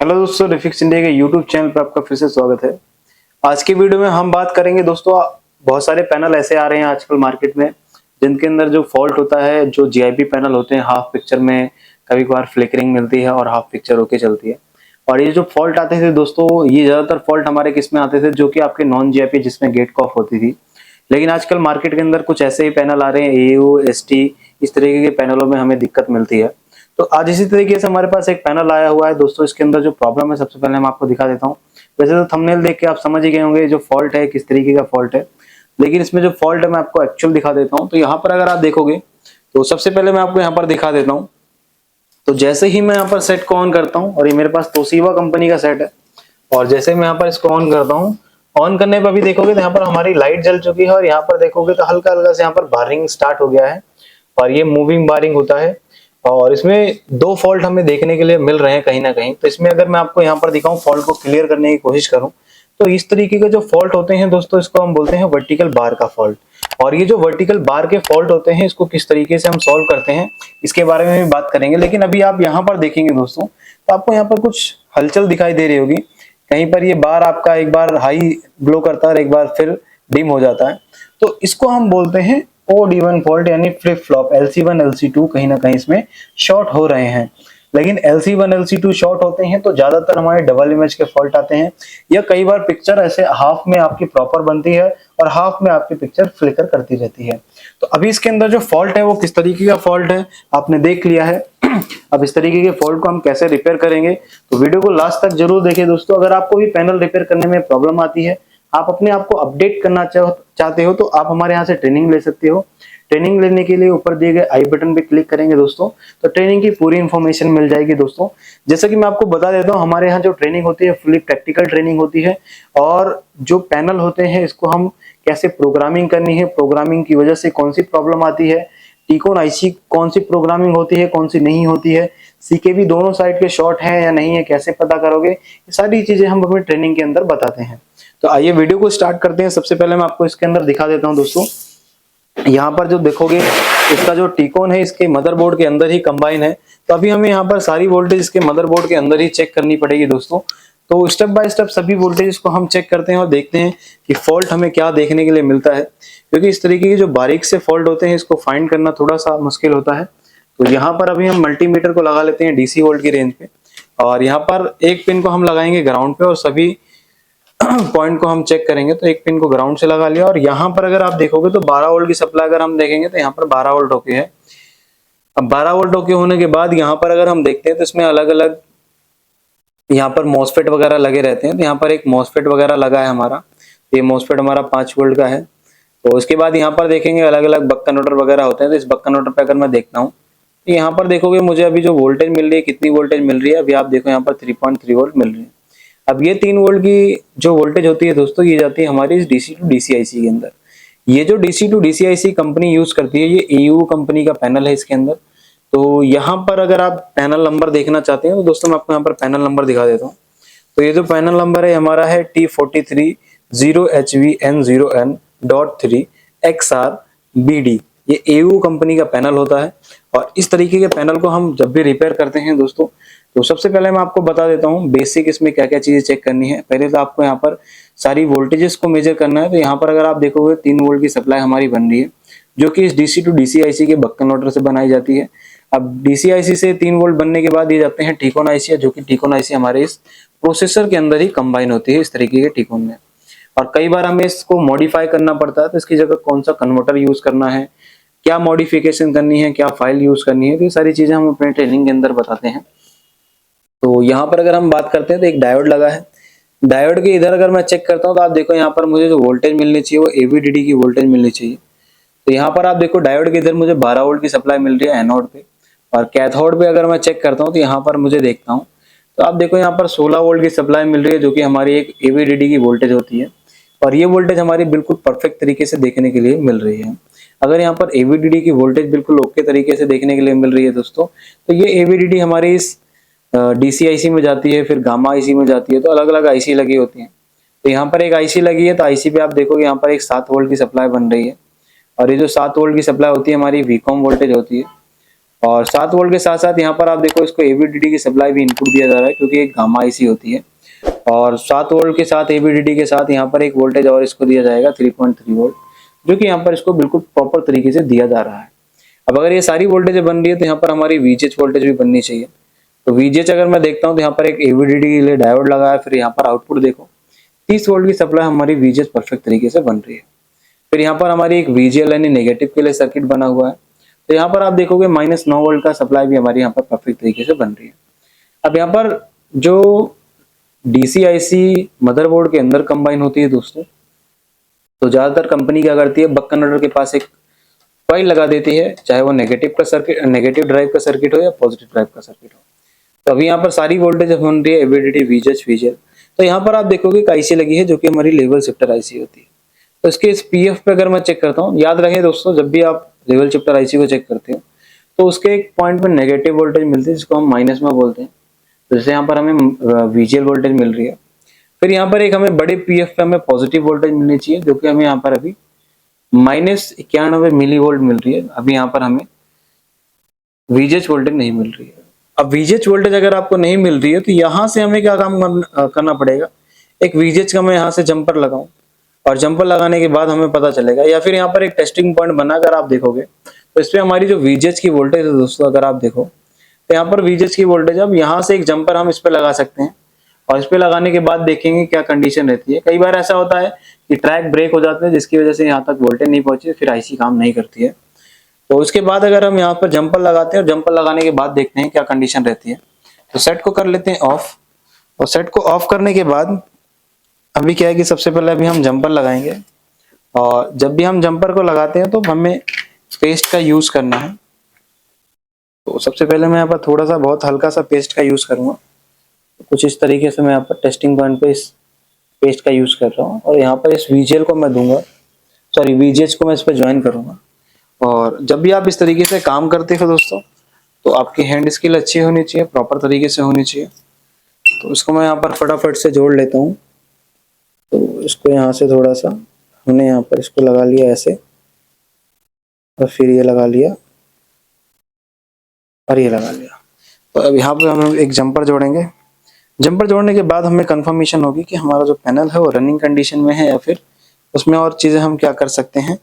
Hello दोस्तों, refix India के YouTube channel पर आपका फिर से स्वागत है। आज की वीडियो में हम बात करेंगे दोस्तों, बहुत सारे पैनल ऐसे आ रहे हैं आजकल मार्केट में जिनके अंदर जो फॉल्ट होता है, जो जीआईपी पैनल होते हैं, हाफ पिक्चर में कभी कभार फ्लिकरिंग मिलती है और हाफ पिक्चर होके चलती है। और ये जो फॉल्ट आते थे दोस्तों, ये ज्यादातर फॉल्ट हमारे किस में आते थे, जो कि आपके नॉन जीआईपी जिसमें गेट कॉफ होती थी। लेकिन आजकल मार्केट के अंदर कुछ ऐसे ही पैनल आ रहे हैं, एयू, एसटी, इस तरीके के पैनलों में हमें दिक्कत मिलती है। तो आज इसी तरीके से हमारे पास एक पैनल आया हुआ है दोस्तों। इसके अंदर जो प्रॉब्लम है, सबसे पहले मैं आपको दिखा देता हूँ। वैसे तो थंबनेल देख के आप समझ ही गए होंगे जो फॉल्ट है किस तरीके का फॉल्ट है, लेकिन इसमें जो फॉल्ट है मैं आपको एक्चुअल दिखा देता हूँ। तो यहाँ पर अगर आप देखोगे तो सबसे पहले मैं आपको यहाँ पर दिखा देता हूँ। तो जैसे ही मैं यहाँ पर सेट को ऑन करता हूँ, और ये मेरे पास तोशिबा कंपनी का सेट है, और जैसे मैं यहाँ पर इसको ऑन करता हूँ, ऑन करने पर भी देखोगे तो यहाँ पर हमारी लाइट जल चुकी है, और यहाँ पर देखोगे तो हल्का हल्का से यहाँ पर बारिंग स्टार्ट हो गया है, और ये मूविंग बारिंग होता है। और इसमें दो फॉल्ट हमें देखने के लिए मिल रहे हैं कहीं ना कहीं। तो इसमें अगर मैं आपको यहाँ पर दिखाऊं, फॉल्ट को क्लियर करने की कोशिश करूं, तो इस तरीके के जो फॉल्ट होते हैं दोस्तों, इसको हम बोलते हैं वर्टिकल बार का फॉल्ट। और ये जो वर्टिकल बार के फॉल्ट होते हैं, इसको किस तरीके से हम सॉल्व करते हैं इसके बारे में भी बात करेंगे। लेकिन अभी आप यहाँ पर देखेंगे दोस्तों, तो आपको यहाँ पर कुछ हलचल दिखाई दे रही होगी। कहीं पर ये बार आपका एक बार हाई ग्लो करता है और एक बार फिर डिम हो जाता है। तो इसको हम बोलते हैं ओड इवन फॉल्ट, यानी फ्लिप फ्लॉप। LC1 LC2 कहीं ना कहीं इसमें शॉर्ट हो रहे हैं। लेकिन LC1 LC2 शॉर्ट होते हैं तो ज्यादातर हमारे डबल इमेज के फॉल्ट आते हैं, या कई बार पिक्चर ऐसे हाफ में आपकी प्रॉपर बनती है और हाफ में आपकी पिक्चर फ्लिकर करती रहती है। तो अभी इसके अंदर जो फॉल्ट है वो किस तरीके का फॉल्ट है आपने देख लिया है। अब इस तरीके के फॉल्ट को हम कैसे रिपेयर करेंगे, तो वीडियो को लास्ट तक जरूर देखिए दोस्तों। अगर आपको भी पैनल रिपेयर करने में प्रॉब्लम आती है, आप अपने आप को अपडेट करना चाहते हो, तो आप हमारे यहाँ से ट्रेनिंग ले सकते हो। ट्रेनिंग लेने के लिए ऊपर दिए गए आई बटन पे क्लिक करेंगे दोस्तों, तो ट्रेनिंग की पूरी इंफॉर्मेशन मिल जाएगी दोस्तों। जैसा कि मैं आपको बता देता हूँ, हमारे यहाँ जो ट्रेनिंग होती है फुली प्रैक्टिकल ट्रेनिंग होती है। और जो पैनल होते हैं, इसको हम कैसे प्रोग्रामिंग करनी है, प्रोग्रामिंग की वजह से कौन सी प्रॉब्लम आती है, टीकॉन आईसी कौन सी प्रोग्रामिंग होती है, कौन सी नहीं होती है, सीकेबी दोनों साइड के शॉर्ट है या नहीं है, कैसे पता करोगे, ये सारी चीजें हम अपनी ट्रेनिंग के अंदर बताते हैं। तो आइए वीडियो को स्टार्ट करते हैं। सबसे पहले मैं आपको इसके अंदर दिखा देता हूं दोस्तों। यहाँ पर जो देखोगे, इसका जो टीकॉन है इसके मदरबोर्ड के अंदर ही कंबाइन है। तो अभी हमें यहाँ पर सारी वोल्टेज इसके मदरबोर्ड के अंदर ही चेक करनी पड़ेगी दोस्तों। तो स्टेप बाय स्टेप सभी वोल्टेज को हम चेक करते हैं और देखते हैं कि फॉल्ट हमें क्या देखने के लिए मिलता है, क्योंकि इस तरीके के जो बारीक से फॉल्ट होते हैं इसको फाइंड करना थोड़ा सा मुश्किल होता है। तो यहाँ पर अभी हम मल्टीमीटर को लगा लेते हैं DC वोल्ट की रेंज पे, और यहाँ पर एक पिन को हम लगाएंगे ग्राउंड पे और सभी पॉइंट को हम चेक करेंगे। तो एक पिन को ग्राउंड से लगा लिया, और यहाँ पर अगर आप देखोगे तो 12 वोल्ट की सप्लाई अगर हम देखेंगे तो यहाँ पर 12 वोल्ट ओके है। अब 12 वोल्ट ओके होने के बाद यहाँ पर अगर हम देखते हैं तो इसमें अलग अलग यहाँ पर मॉसफेट वगैरह लगे रहते हैं। तो यहाँ पर एक मॉसफेट वगैरह लगा है हमारा, ये मॉसफेट हमारा 5 वोल्ट का है। तो उसके बाद यहाँ पर देखेंगे अलग अलग बक कन्वर्टर वगैरह होते हैं। तो इस बक कन्वर्टर पे अगर मैं देखता हूँ, तो यहाँ पर देखोगे मुझे अभी जो वोल्टेज मिल रही है, कितनी वोल्टेज मिल रही है, अभी आप देखो यहाँ पर 3.3 वोल्ट मिल रही है। अब ये 3 वोल्ट की जो वोल्टेज होती है दोस्तों, ये जाती है हमारी इस DC टू DC IC के अंदर। ये जो DC to DC IC company use करती है, ये AU कंपनी का पैनल है इसके अंदर। तो यहाँ पर अगर आप पैनल नंबर देखना चाहते हैं तो दोस्तों मैं आपको यहाँ पर पैनल नंबर दिखा देता हूँ। तो ये जो पैनल नंबर है हमारा है T430HVN0N.3XRBD। ये AU कंपनी का पैनल होता है। और इस तरीके के पैनल को हम जब भी रिपेयर करते हैं दोस्तों, तो सबसे पहले मैं आपको बता देता हूँ बेसिक इसमें क्या क्या चीजें चेक करनी है। पहले तो आपको यहाँ पर सारी वोल्टेजेस को मेजर करना है। तो यहाँ पर अगर आप देखोगे 3 वोल्ट की सप्लाई हमारी बन रही है, जो कि इस DC टू DC IC के बक कन्वर्टर से बनाई जाती है। अब DC IC से 3 वोल्ट बनने के बाद ये जाते हैं टीकॉन IC, जो कि टीकॉन IC हमारे इस प्रोसेसर के अंदर ही कंबाइन होती है इस तरीके के टीकॉन में। और कई बार हमें इसको मॉडिफाई करना पड़ता है, तो इसकी जगह कौन सा कन्वर्टर यूज करना है, क्या मॉडिफिकेशन करनी है, क्या फाइल यूज करनी है, तो ये सारी चीजें हम अपने ट्रेनिंग के अंदर बताते हैं। तो यहाँ पर अगर हम बात करते हैं तो एक डायोड लगा है। डायोड के इधर अगर मैं चेक करता हूँ तो आप देखो यहाँ पर मुझे जो वोल्टेज मिलनी चाहिए वो AVDD की वोल्टेज मिलनी चाहिए। तो यहाँ पर आप देखो डायोड के इधर मुझे 12 वोल्ट की सप्लाई मिल रही है एनोड पे, और कैथोड पे अगर मैं चेक करता हूँ तो यहाँ पर मुझे देखता हूँ तो आप देखो यहाँ पर 16 वोल्ट की सप्लाई मिल रही है, जो कि हमारी एक AVDD की वोल्टेज होती है। और ये वोल्टेज हमारी बिल्कुल परफेक्ट तरीके से देखने के लिए मिल रही है। अगर यहाँ पर AVDD की वोल्टेज बिल्कुल ओके तरीके से देखने के लिए मिल रही है दोस्तों, तो ये AVDD हमारी इस DC IC में जाती है, फिर गामा IC में जाती है। तो अलग अलग IC लगी होती है। तो यहाँ पर एक IC लगी है, तो IC पे आप देखोगे यहाँ पर एक 7 वोल्ट की सप्लाई बन रही है। और ये जो 7 वोल्ट की सप्लाई होती है हमारी VCOM वोल्टेज होती है। और 7 वोल्ट के साथ साथ यहाँ पर आप देखो इसको AVDD की सप्लाई भी इनपुट दिया जा रहा है, क्योंकि एक गामा IC होती है। और 7 वोल्ट के साथ AVDD के साथ यहाँ पर एक वोल्टेज और इसको दिया जाएगा 3.3 वोल्ट, जो कि यहाँ पर इसको बिल्कुल प्रॉपर तरीके से दिया जा रहा है। अब अगर ये सारी वोल्टेज बन रही है तो यहाँ पर हमारी VGH वोल्टेज भी बननी चाहिए। तो VGH अगर मैं देखता हूँ तो यहाँ पर एक AVDD के लिए डायोड लगा है, फिर यहाँ पर आउटपुट देखो 30 वोल्ट की सप्लाई हमारी VGH परफेक्ट तरीके से बन रही है। फिर यहाँ पर हमारी एक VGL यानी नेगेटिव के लिए सर्किट बना हुआ है। तो यहाँ पर आप देखोगे -9 वोल्ट का सप्लाई भी हमारी यहाँ पर परफेक्ट तरीके से बन रही है। अब यहाँ पर जो DCIC मदरबोर्ड के अंदर कंबाइन होती है दोस्तों, तो ज्यादातर कंपनी क्या करती है, बक कन्वर्टर के पास एक कॉइल लगा देती है, चाहे वो नेगेटिव ड्राइव का सर्किट हो या पॉजिटिव ड्राइव का सर्किट हो। तो अभी यहाँ पर सारी वोल्टेज बन रही है AVDD, VGH, VGL। तो यहाँ पर आप देखोगे IC लगी है जो कि हमारी लेवल शिफ्टर IC होती है। तो इसके इस PF पे अगर मैं चेक करता हूँ, याद रहे दोस्तों, जब भी आप लेवल शिफ्टर IC को चेक करते हो तो उसके एक पॉइंट में नेगेटिव वोल्टेज मिलती है, जिसको हम माइनस में बोलते हैं। तो जैसे यहाँ पर हमें VGL वोल्टेज मिल रही है, फिर यहाँ पर एक हमें बड़े PF पे हमें पॉजिटिव वोल्टेज मिलनी चाहिए, जो कि हमें यहाँ पर अभी -91 मिली वोल्ट मिल रही है। अभी यहाँ पर हमें VGH वोल्टेज नहीं मिल रही है। अब VGH वोल्टेज अगर आपको नहीं मिल रही है तो यहाँ से हमें क्या काम करना पड़ेगा, एक VGH का मैं यहाँ से जंपर लगाऊं, और जंपर लगाने के बाद हमें पता चलेगा, या फिर यहाँ पर एक टेस्टिंग पॉइंट बना कर आप देखोगे तो इसमें हमारी जो VGH की वोल्टेज है दोस्तों, अगर आप देखो तो यहाँ पर VGH की वोल्टेज, अब यहाँ से एक जंपर हम इस पे लगा सकते हैं, और इस पे लगाने के बाद देखेंगे क्या कंडीशन रहती है। कई बार ऐसा होता है कि ट्रैक ब्रेक हो जाते हैं, जिसकी वजह से यहाँ तक वोल्टेज नहीं पहुंची, फिर IC काम नहीं करती है। तो उसके बाद अगर हम यहाँ पर जंपर लगाते हैं और जंपर लगाने के बाद देखते हैं क्या कंडीशन रहती है, तो सेट को कर लेते हैं ऑफ। और सेट को ऑफ करने के बाद अभी क्या है कि सबसे पहले अभी हम जंपर लगाएंगे, और जब भी हम जंपर को लगाते हैं तो हमें पेस्ट का यूज करना है। तो सबसे पहले मैं यहाँ पर थोड़ा सा बहुत हल्का सा पेस्ट का यूज करूंगा। कुछ इस तरीके से मैं यहाँ पर टेस्टिंग पॉइंट पे इस पेस्ट का यूज कर रहा हूँ, और यहाँ पर इस VGL को मैं दूंगा, सॉरी VGH को मैं इस पर ज्वाइन करूंगा। और जब भी आप इस तरीके से काम करते हो दोस्तों, तो आपकी हैंड स्किल अच्छी होनी चाहिए, प्रॉपर तरीके से होनी चाहिए। तो इसको मैं यहाँ पर फटाफट से जोड़ लेता हूँ। तो इसको यहाँ से थोड़ा सा हमने यहाँ पर इसको लगा लिया ऐसे, और फिर ये लगा लिया, और ये लगा लिया। तो अब यहाँ पे हम एक जंपर जोड़ेंगे। जंपर जोड़ने के बाद हमें कंफर्मेशन होगी कि हमारा जो पैनल है वो रनिंग कंडीशन में है, या फिर उसमें और चीजें हम क्या कर सकते हैं,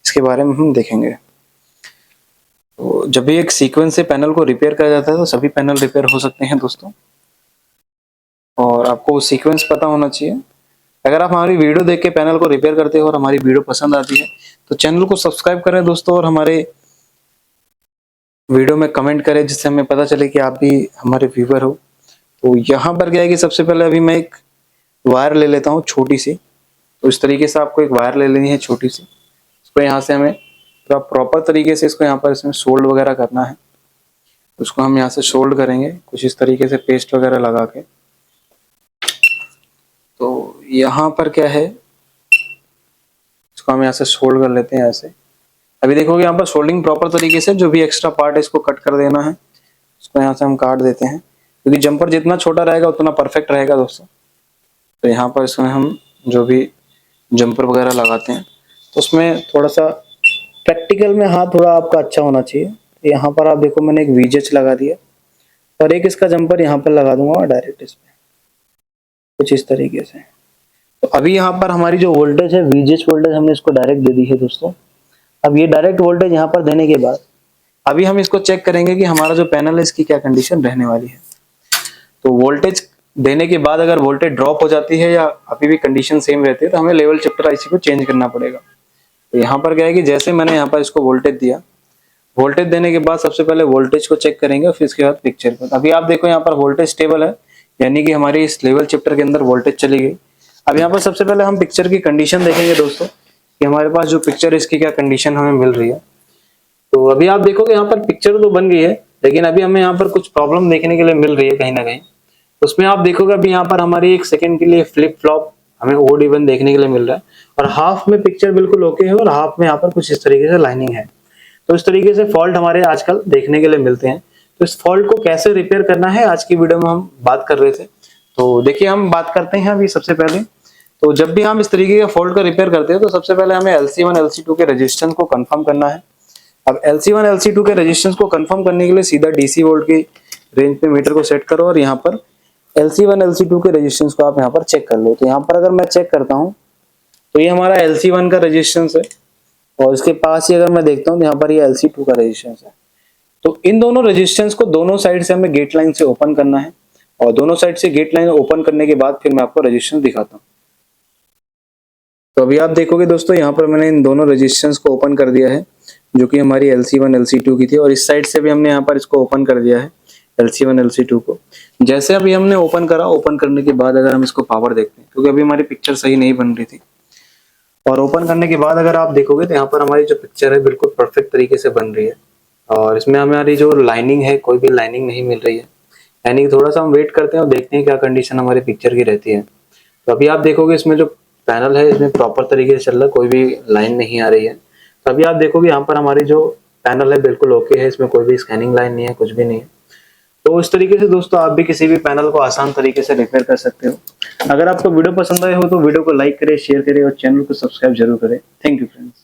इसके बारे में हम देखेंगे। तो जब भी एक सीक्वेंस से पैनल को रिपेयर किया जाता है तो सभी पैनल रिपेयर हो सकते हैं दोस्तों, और आपको सीक्वेंस पता होना चाहिए। अगर आप हमारी वीडियो देख के पैनल को रिपेयर करते हो और हमारी वीडियो पसंद आती है तो चैनल को सब्सक्राइब करें दोस्तों, और हमारे वीडियो में कमेंट करें, जिससे हमें पता चले कि आप भी हमारे व्यूअर हो। तो यहाँ पर क्या है कि सबसे पहले अभी मैं एक वायर ले लेता हूँ छोटी सी। तो इस तरीके से आपको एक वायर ले लेनी है छोटी सी। इसको यहाँ से हमें पूरा प्रॉपर तरीके से इसको यहाँ पर इसमें सोल्ड वगैरह करना है। उसको हम यहाँ से सोल्ड करेंगे कुछ इस तरीके से पेस्ट वगैरह लगा के। तो यहाँ पर क्या है, इसको हम यहाँ से सोल्ड कर लेते हैं ऐसे। अभी देखोगे यहाँ पर सोल्डिंग प्रॉपर तरीके से, जो भी एक्स्ट्रा पार्ट है इसको कट कर देना है। इसको यहाँ से हम काट देते हैं, क्योंकि जंपर जितना छोटा रहेगा उतना परफेक्ट रहेगा दोस्तों। तो यहाँ पर इसमें हम जो भी जंपर वगैरह लगाते हैं तो उसमें थोड़ा सा प्रैक्टिकल में हाथ थोड़ा आपका अच्छा होना चाहिए। यहाँ पर आप देखो मैंने एक VGH लगा दिया, और एक इसका जंपर यहाँ पर लगा दूंगा डायरेक्ट इसमें कुछ इस तरीके से। तो अभी यहाँ पर हमारी जो वोल्टेज है, VGH वोल्टेज हमने इसको डायरेक्ट दे दी है दोस्तों। अब ये डायरेक्ट वोल्टेज यहाँ पर देने के बाद अभी हम इसको चेक करेंगे कि हमारा जो पैनल है इसकी क्या कंडीशन रहने वाली है। तो वोल्टेज देने के बाद अगर वोल्टेज ड्रॉप हो जाती है या अभी भी कंडीशन सेम रहती है तो हमें लेवल शिफ्टर IC को चेंज करना पड़ेगा। तो यहाँ पर क्या है कि जैसे मैंने यहाँ पर इसको वोल्टेज दिया, वोल्टेज देने के बाद सबसे पहले वोल्टेज को चेक करेंगे, फिर इसके बाद पिक्चर पर। अभी आप देखो यहाँ पर वोल्टेज स्टेबल है, यानी कि हमारी इस लेवल शिफ्टर के अंदर वोल्टेज चली गई। अब यहाँ पर सबसे पहले हम पिक्चर की कंडीशन देखेंगे दोस्तों, कि हमारे पास जो पिक्चर है इसकी क्या कंडीशन हमें मिल रही है। तो अभी आप देखोगे यहाँ पर पिक्चर तो बन गई है, लेकिन अभी हमें यहाँ पर कुछ प्रॉब्लम देखने के लिए मिल रही है कहीं ना कहीं। उसमें आप देखोगे अभी यहाँ पर हमारी एक सेकंड के लिए फ्लिप फ्लॉप हमें ओड इवन देखने के लिए मिल रहा है, और हाफ में पिक्चर बिल्कुल ओके है, और हाफ में यहाँ पर कुछ इस तरीके से लाइनिंग है। तो इस तरीके से फॉल्ट हमारे आजकल देखने के लिए मिलते हैं। तो इस फॉल्ट को कैसे रिपेयर करना है आज की वीडियो में हम बात कर रहे थे। तो देखिए हम बात करते हैं अभी सबसे पहले। तो जब भी हम इस तरीके के फॉल्ट का रिपेयर करते हैं तो सबसे पहले हमें LC1 LC2 के रेजिस्टेंस को कंफर्म करना है। अब LC1 LC2 के रेजिस्टेंस को कंफर्म करने के लिए सीधा DC वोल्ट की रेंज पे मीटर को सेट करो और यहाँ पर LC1 LC2 के रेजिस्टेंस को आप यहाँ पर चेक कर लो। तो यहाँ पर अगर मैं चेक करता हूँ तो ये हमारा LC1 का रेजिस्टेंस है और इसके पास ही अगर मैं देखता हूँ तो यहाँ पर ये LC2 का रेजिस्टेंस है। तो इन दोनों रेजिस्टेंस को दोनों साइड से हमें गेट लाइन से ओपन करना है और दोनों साइड से गेट लाइन ओपन करने के बाद फिर मैं आपको रेजिस्टेंस दिखाता हूँ। तो अभी आप देखोगे दोस्तों यहाँ पर मैंने इन दोनों रेजिस्टेंस को ओपन कर दिया है जो कि हमारी LC1 LC2 की थी और इस साइड से भी हमने यहाँ पर इसको ओपन कर दिया है LC1 LC2 को। जैसे अभी हमने ओपन करा, ओपन करने के बाद अगर हम इसको पावर देखते हैं क्योंकि अभी हमारी पिक्चर सही नहीं बन रही थी, और ओपन करने के बाद अगर आप देखोगे तो यहाँ पर हमारी जो पिक्चर है बिल्कुल परफेक्ट तरीके से बन रही है और इसमें हमारी जो लाइनिंग है कोई भी लाइनिंग नहीं मिल रही है, यानी कि थोड़ा सा हम वेट करते हैं और देखते हैं क्या कंडीशन हमारी पिक्चर की रहती है। तो अभी आप देखोगे इसमें जो पैनल है इसमें प्रॉपर तरीके से चल रहा है, कोई भी लाइन नहीं आ रही है। तो अभी आप देखोगे यहाँ पर हमारी जो पैनल है बिल्कुल ओके है, इसमें कोई भी स्कैनिंग लाइन नहीं है, कुछ भी नहीं है। तो इस तरीके से दोस्तों आप भी किसी भी पैनल को आसान तरीके से रिपेयर कर सकते हो। अगर आपको वीडियो पसंद आए हो तो वीडियो को लाइक करें, शेयर करें और चैनल को सब्सक्राइब जरूर करें। Thank you friends.